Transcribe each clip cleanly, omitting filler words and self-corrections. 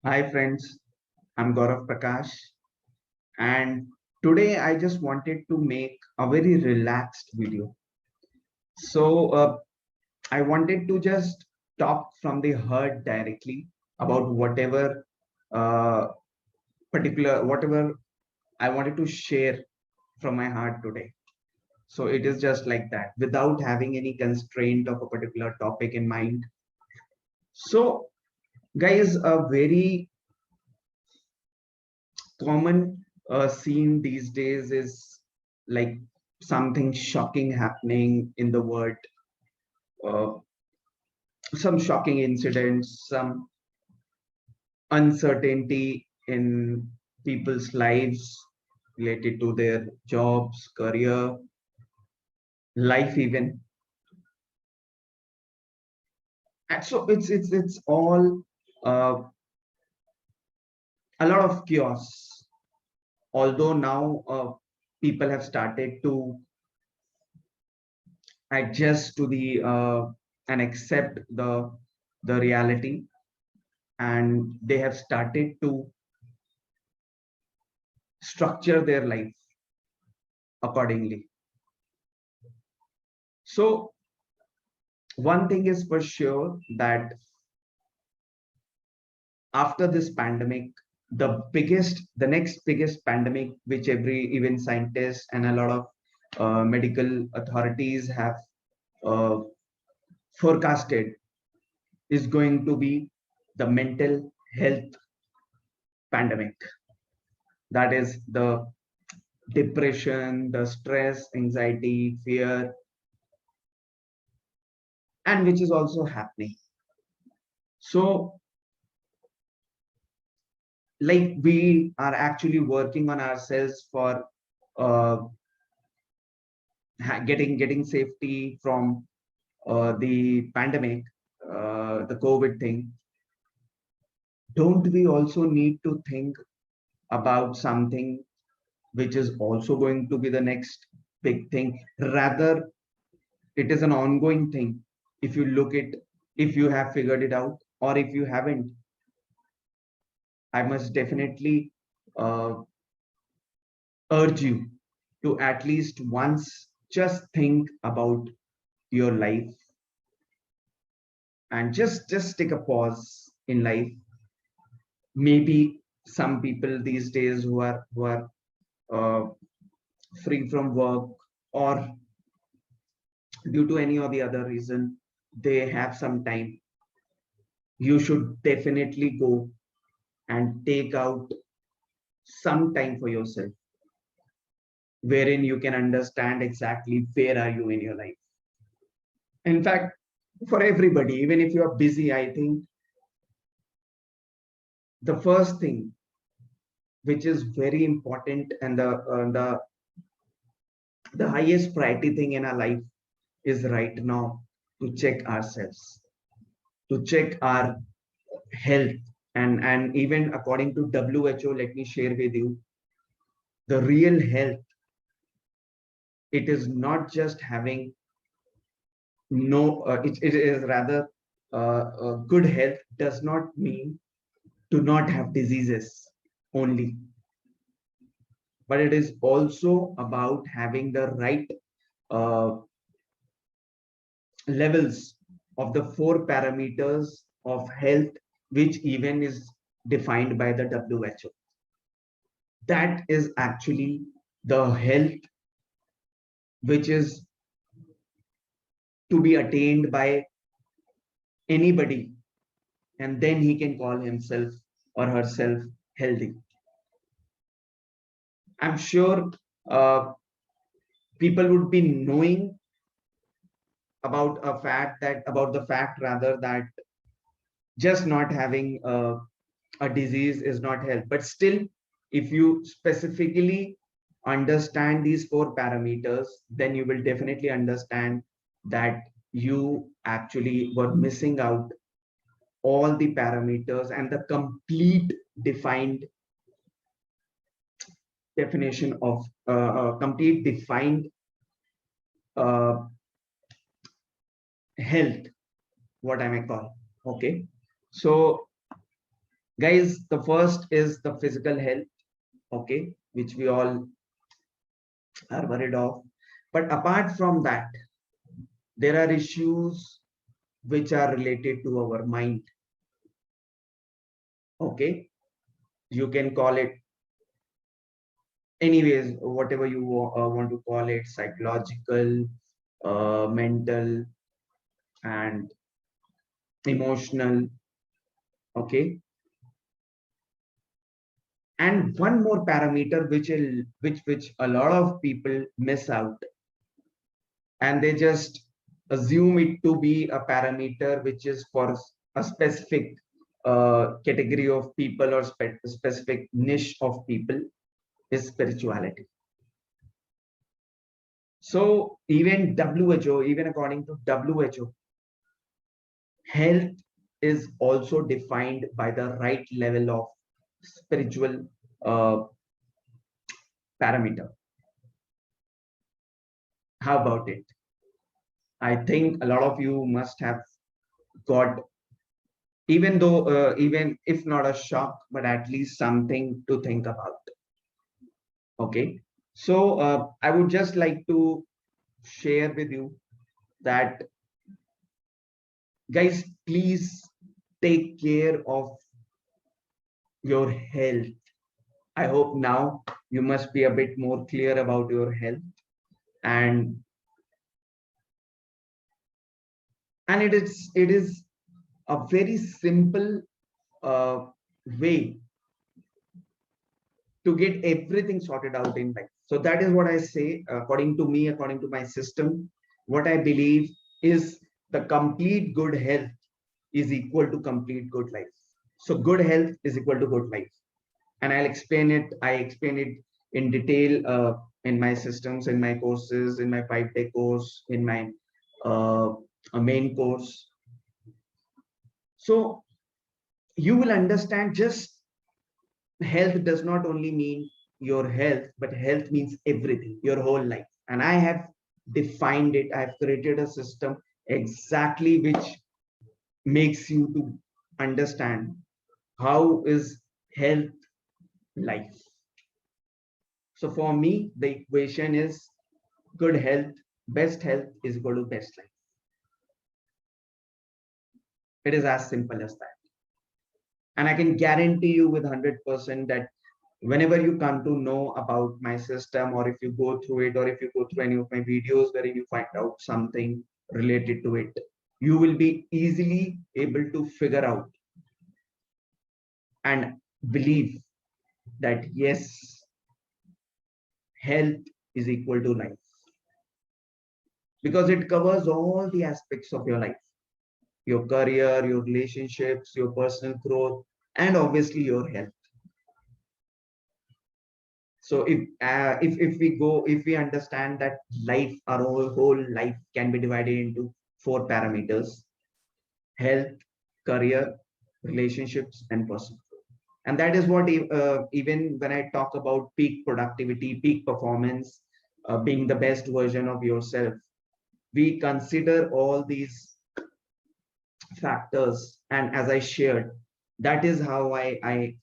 Hi friends, I'm Gaurav Prakash, and today I just wanted to make a very relaxed video. So I wanted to just talk from the heart directly about uh, whatever I wanted to share from my heart today. So it is just like that, without having any constraint of a particular topic in mind. So guys, a very common scene these days is like something shocking happening in the world, uh, some shocking incidents, some uncertainty in people's lives related to their jobs, career, life even. And so it's all a lot of chaos. Although now people have started to adjust to the and accept the reality, and they have started to structure their life accordingly. So one thing is for sure that after this pandemic, the next biggest pandemic, which every even scientist and a lot of medical authorities have uh, forecasted, is going to be the mental health pandemic. That is the depression, the stress, anxiety, fear, and which is also happening. So, like we are actually working on ourselves for uh, getting safety from the pandemic, the COVID thing. Don't we also need to think about something which is also going to be the next big thing? Rather, it is an ongoing thing. If you look at, if you have figured it out, or if you haven't, I must definitely uh, urge you to at least once just think about your life and just take a pause in life. Maybe some people these days who are uh, free from work, or due to any or the other reason they have some time, you should definitely go and take out some time for yourself, wherein you can understand exactly where are you in your life. In fact, for everybody, even if you are busy, I think the first thing which is very important, and the highest priority thing in our life is right now to check ourselves, to check our health. And even according to WHO, let me share with you, the real health, it is not just having no it is rather good health does not mean to not have diseases only, but it is also about having the right uh, levels of the four parameters of health, which even is defined by the WHO. That is actually the health which is to be attained by anybody, and then he can call himself or herself healthy. I'm sure uh, people would be knowing about the fact rather that just not having a disease is not health. But still, if you specifically understand these four parameters, then you will definitely understand that you actually were missing out all the parameters and the complete defined definition of complete defined uh, health, what I may call. Okay. So Guys, the first is the physical health, okay, which we all are worried of. But apart from that, there are issues which are related to our mind, okay. You can call it anyways, whatever you want to call it, psychological, mental, and emotional, okay. And one more parameter which a lot of people miss out, and they just assume it to be a parameter which is for a specific category of people or specific niche of people, is spirituality. So even WHO, even according to WHO, health is also defined by the right level of spiritual uh, parameter. How about it? I think a lot of you must have got, even though, even if not a shock, but at least something to think about. Okay. So I would just like to share with you that, guys, please take care of your health. I hope now you must be a bit more clear about your health, and it is a very simple uh, way to get everything sorted out in life. So that is what I say, according to me, according to my system, what I believe is the complete good health is equal to complete good life. So good health is equal to good life. And I'll explain it. I explain it in detail in my systems, in my courses, in my 5-day course, in my uh, main course. So you will understand, just health does not only mean your health, but health means everything, your whole life. And I have defined it. I have created a system exactly which makes you to understand how is health life. So for me, the equation is good health, best health is equal to best life. It is as simple as that. And I can guarantee you with 100% that whenever you come to know about my system, or if you go through it, or if you go through any of my videos wherein you find out something related to it, you will be easily able to figure out and believe that yes, health is equal to life, because it covers all the aspects of your life, your career, your relationships, your personal growth, and obviously your health. So if we understand that life, our whole life can be divided into 4 parameters: health, career, relationships, and personal growth. And that is what, even when I talk about peak productivity, peak performance, being the best version of yourself, we consider all these factors. And as I shared, that is how I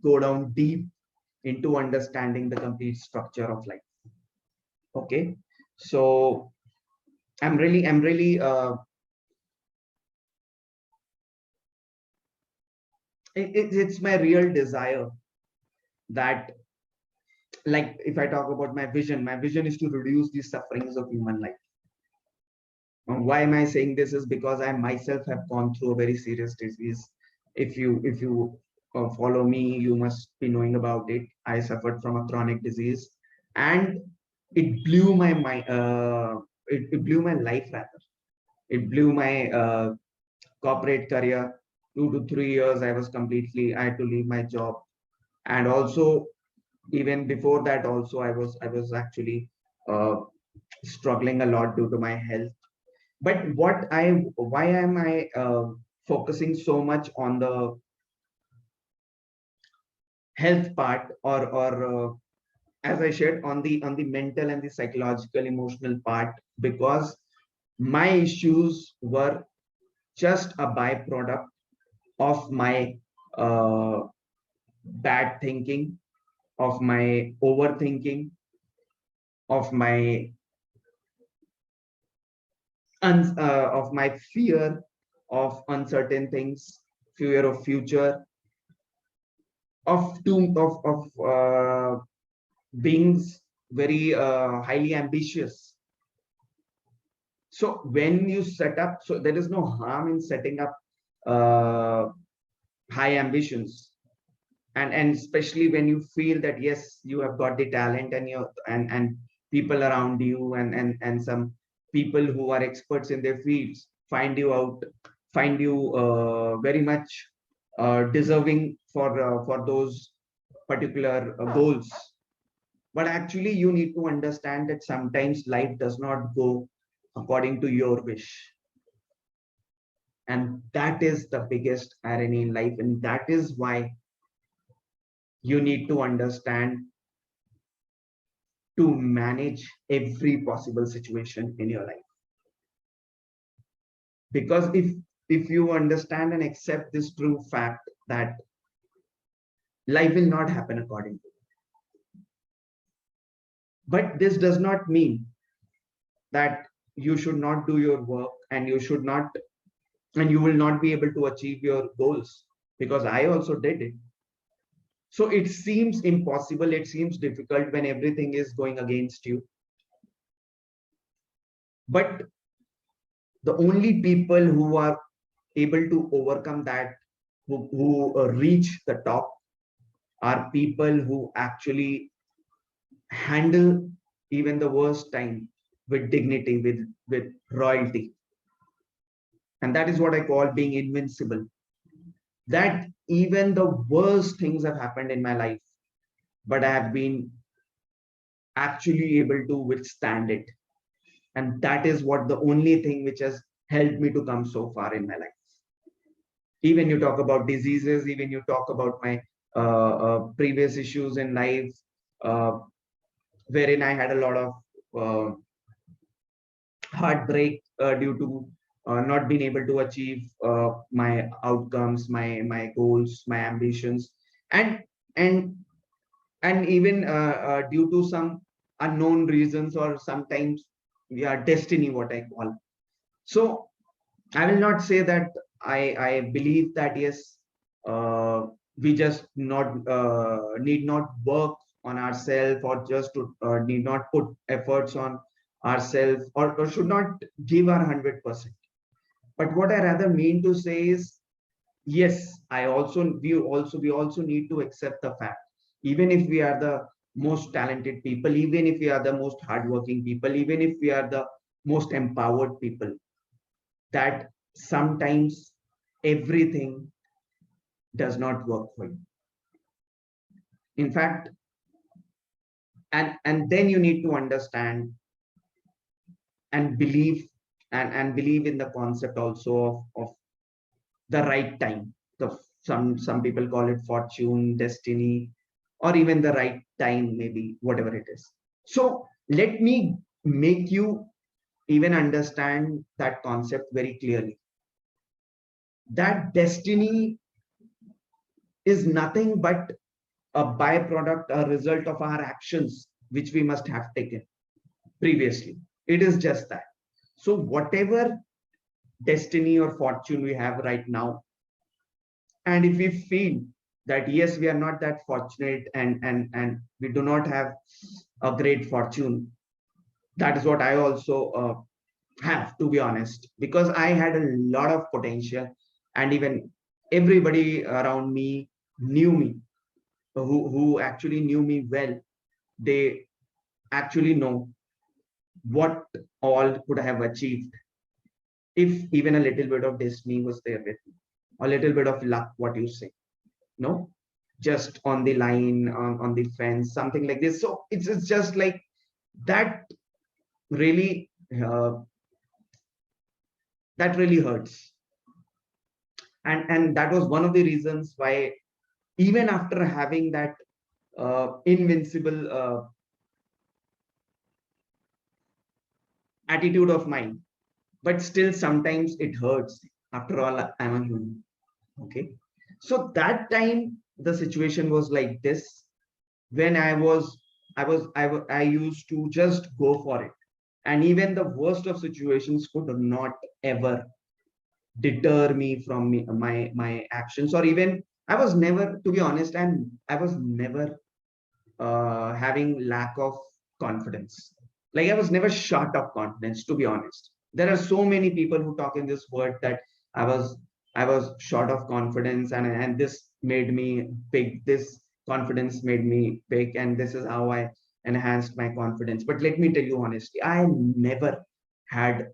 go down deep into understanding the complete structure of life. Okay. So I'm really it's my real desire that, like, if I talk about my vision is to reduce the sufferings of human life. Why am I saying this? Is because I myself have gone through a very serious disease. If you follow me, you must be knowing about it. I suffered from a chronic disease, and it blew my mind. It blew my life, rather. It blew my corporate career. 2 to 3 years, I was completely. I had to leave my job, and also even before that, also I was actually struggling a lot due to my health. But why am I focusing so much on the health part, or as I shared, on the mental and the psychological emotional part? Because my issues were just a byproduct of my uh, bad thinking, of my overthinking, of my of my fear of uncertain things, fear of future, of being very highly ambitious. So when you set up, so there is no harm in setting up uh, high ambitions, and especially when you feel that yes, you have got the talent, and you and people around you, and some people who are experts in their fields find you very much deserving for those particular goals. But actually you need to understand that sometimes life does not go according to your wish, and that is the biggest irony in life, and that is why you need to understand to manage every possible situation in your life. Because if you understand and accept this true fact that life will not happen according to you, but this does not mean that you should not do your work, and you should not, and you will not be able to achieve your goals, because I also did it. So it seems impossible, it seems difficult when everything is going against you, but the only people who are able to overcome that, who reach the top, are people who actually handle even the worst time with dignity, with royalty. And that is what I call being invincible. That even the worst things have happened in my life, but I have been actually able to withstand it. And that is what the only thing which has helped me to come so far in my life. Even you talk about diseases, even you talk about my previous issues in life, uh, wherein I had a lot of uh, heartbreak due to not being able to achieve my outcomes, my goals, my ambitions, and and and even due to some unknown reasons, or sometimes yeah, destiny, what I call. So I will not say that I believe that yes, we just not need not work on ourselves, or just to need not put efforts on ourselves, or should not give our 100%. But what I rather mean to say is yes, we also need to accept the fact, even if we are the most talented people, even if we are the most hardworking people, even if we are the most empowered people, that sometimes everything does not work for you. In fact, and then you need to understand and believe, and believe in the concept also of the right time. The some people call it fortune, destiny, or even the right time, maybe whatever it is. So let me make you even understand that concept very clearly. That destiny is nothing but a byproduct, a result of our actions, which we must have taken previously. It is just that. So, whatever destiny or fortune we have right now, and if we feel that yes, we are not that fortunate, and we do not have a great fortune, that is what I also have, to be honest, because I had a lot of potential, and even everybody around me knew me, who actually knew me well. They actually know what all could I have achieved if even a little bit of destiny was there with me, a little bit of luck, what you say, no, just on the line, on the fence, something like this. So it's just like that really that really hurts, and that was one of the reasons why even after having that invincible attitude of mine, but still sometimes it hurts. After all, I'm a human. Okay. So that time the situation was like this. When I used to just go for it, and even the worst of situations could not ever deter me from my actions. Or even I was never, to be honest, and I was never having lack of confidence. Like I was never short of confidence, to be honest. There are so many people who talk in this word that I was I was short of confidence, and this made me big. This confidence made me big, and this is how I enhanced my confidence. But let me tell you honestly, I never had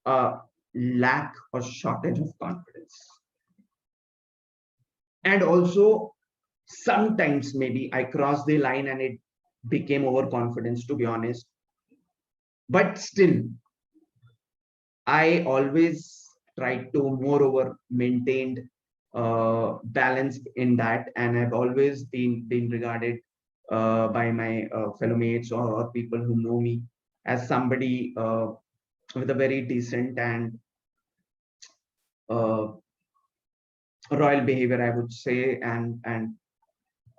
a lack or shortage of confidence. And also sometimes maybe I crossed the line and it became overconfidence, to be honest. But still, I always tried to moreover maintained balance in that, and I've always been regarded by my fellow mates, or people who know me, as somebody with a very decent and uh, royal behavior, I would say. And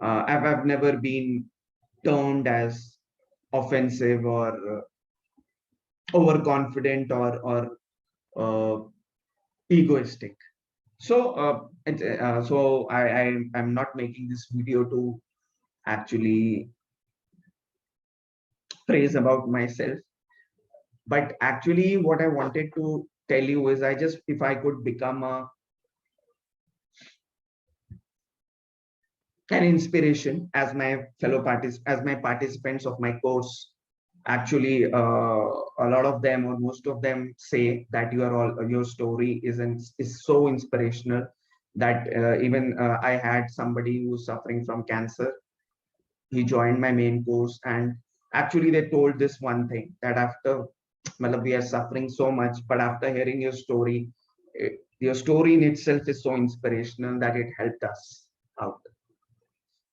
I've never been termed as offensive or overconfident or egoistic. So I'm not making this video to actually praise about myself, but actually what I wanted to tell you is, I just, if I could become an inspiration, as my as my participants of my course, actually a lot of them, or most of them, say that your story is so inspirational that even I had somebody who's suffering from cancer. He joined my main course, and actually they told this one thing, that after, well, we are suffering so much, but after hearing your story, your story in itself is so inspirational that it helped us out.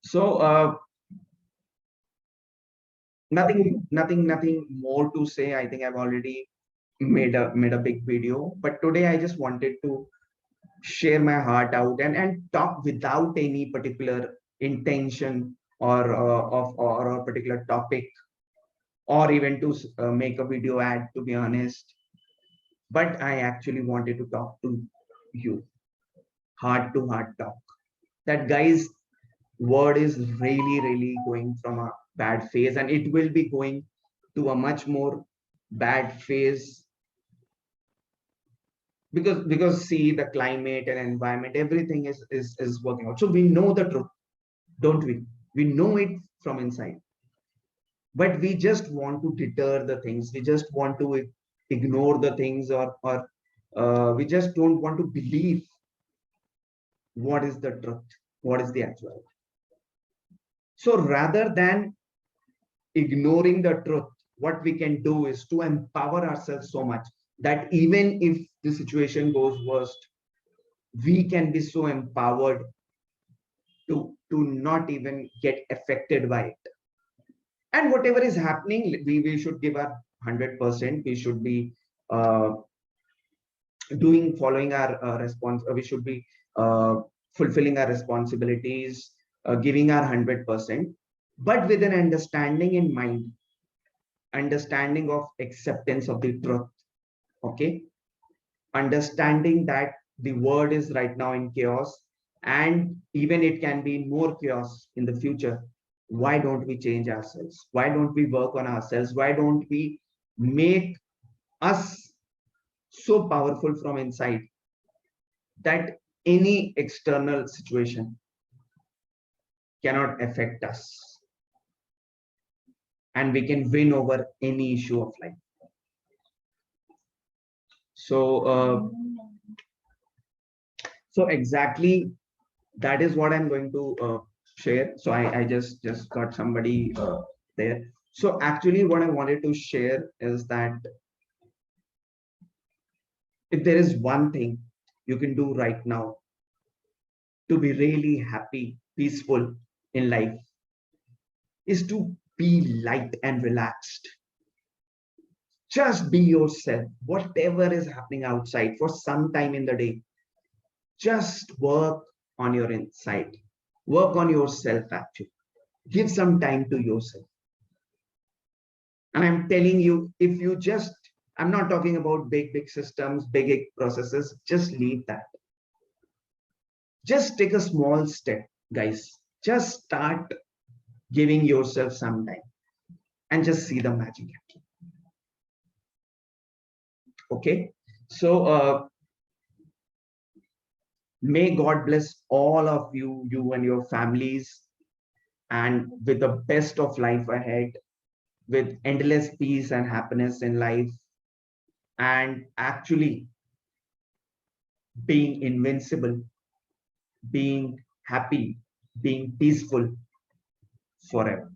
So nothing more to say. I think I've already made a big video, but today I just wanted to share my heart out, and talk without any particular intention, or or a particular topic, or even to make a video ad, to be honest. But I actually wanted to talk to you, heart to heart talk, that guys, word is really going from a bad phase, and it will be going to a much more bad phase, because see, the climate and environment, everything is working out. So we know the truth, don't we? We know it from inside, but we just want to deter the things. We just want to ignore the things, or we just don't want to believe what is the truth, what is the actual. So rather than ignoring the truth, what we can do is to empower ourselves so much that even if the situation goes worst, we can be so empowered to not even get affected by it. And whatever is happening, we should give our 100%. We should be uh, following our response. We should be uh, fulfilling our responsibilities, giving our 100%, but with an understanding in mind, understanding of acceptance of the truth. Okay, understanding that the world is right now in chaos, and even it can be more chaos in the future. Why don't we change ourselves? Why don't we work on ourselves? Why don't we make us so powerful from inside that any external situation cannot affect us, and we can win over any issue of life? So uh, so exactly, that is what I'm going to share. So I just got somebody there. So actually what I wanted to share is that if there is one thing you can do right now to be really happy, peaceful in life, is to be light and relaxed. Just be yourself, whatever is happening outside, for some time in the day. just work on your inside, work on yourself. Actually, give some time to yourself. And I'm telling you, if you just, I'm not talking about big systems, big processes, just leave that. Just take a small step, guys. Just start giving yourself some time and just see the magic happen. Okay. So may God bless all of you, you and your families, and with the best of life ahead, with endless peace and happiness in life, and actually being invincible, being happy, being peaceful forever.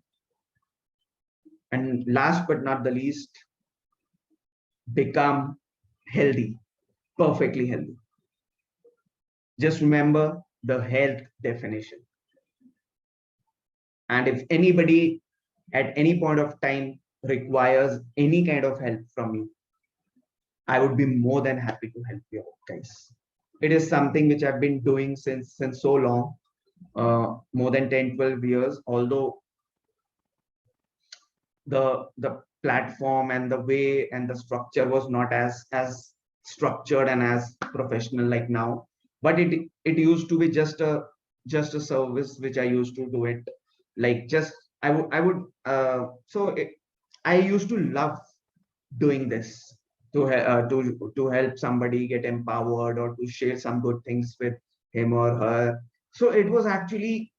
And last but not the least, become healthy, perfectly healthy. Just remember the health definition. And if anybody at any point of time requires any kind of help from me, I would be more than happy to help you guys. It is something which I've been doing since so long, more than 10-12 years, although the platform and the way and the structure was not as structured and as professional like now, but it used to be just a service which I used to do it, like just I would so I used to love doing this, to help somebody get empowered or to share some good things with him or her. So it was actually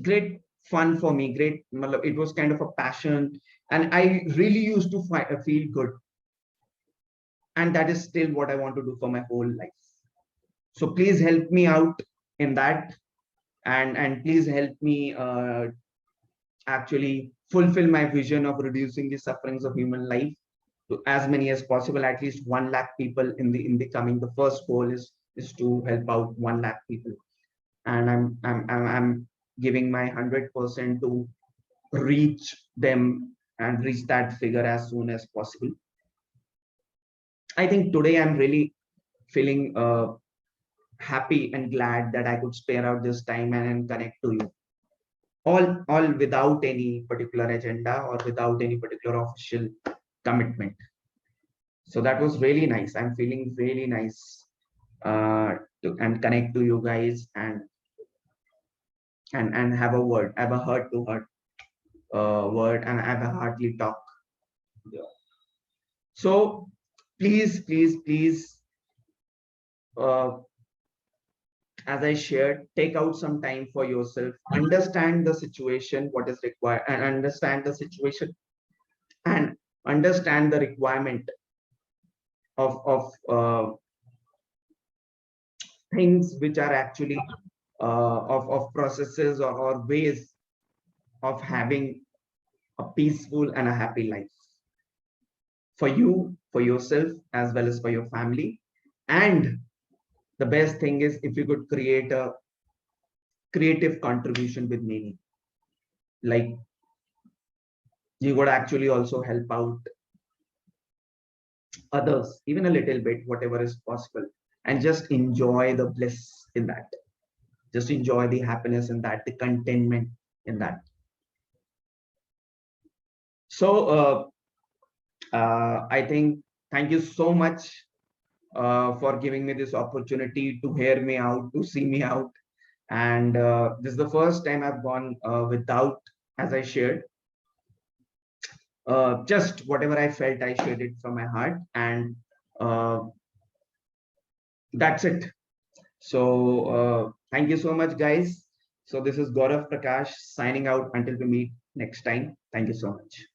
great fun for me, great. It was kind of a passion, and I really used to feel good, and that is still what I want to do for my whole life. So please help me out in that, and please help me actually fulfill my vision of reducing the sufferings of human life to as many as possible, at least 1 lakh people in the coming. The first goal is to help out 1 lakh people, and I'm giving my 100% to reach them and reach that figure as soon as possible. I think today I'm really feeling happy and glad that I could spare out this time and connect to you all without any particular agenda or without any particular official commitment. So that was really nice. I'm feeling really nice and connect to you guys, and have a word, have a heart to heart word, and have a heartly talk. So please, uh, as I shared, take out some time for yourself, understand the situation, what is required, and understand the situation, and understand the requirement of things which are actually of processes or ways of having a peaceful and a happy life for you, for yourself, as well as for your family. And the best thing is if you could create a creative contribution with meaning, like you would actually also help out others even a little bit, whatever is possible, and just enjoy the bliss in that, just enjoy the happiness in that, the contentment in that. So I think, thank you so much for giving me this opportunity to hear me out, to see me out. And this is the first time I've gone without, as I shared, just whatever I felt, I shared it from my heart, and uh, that's it. So thank you so much, guys. So this is Gaurav Prakash signing out until we meet next time. Thank you so much.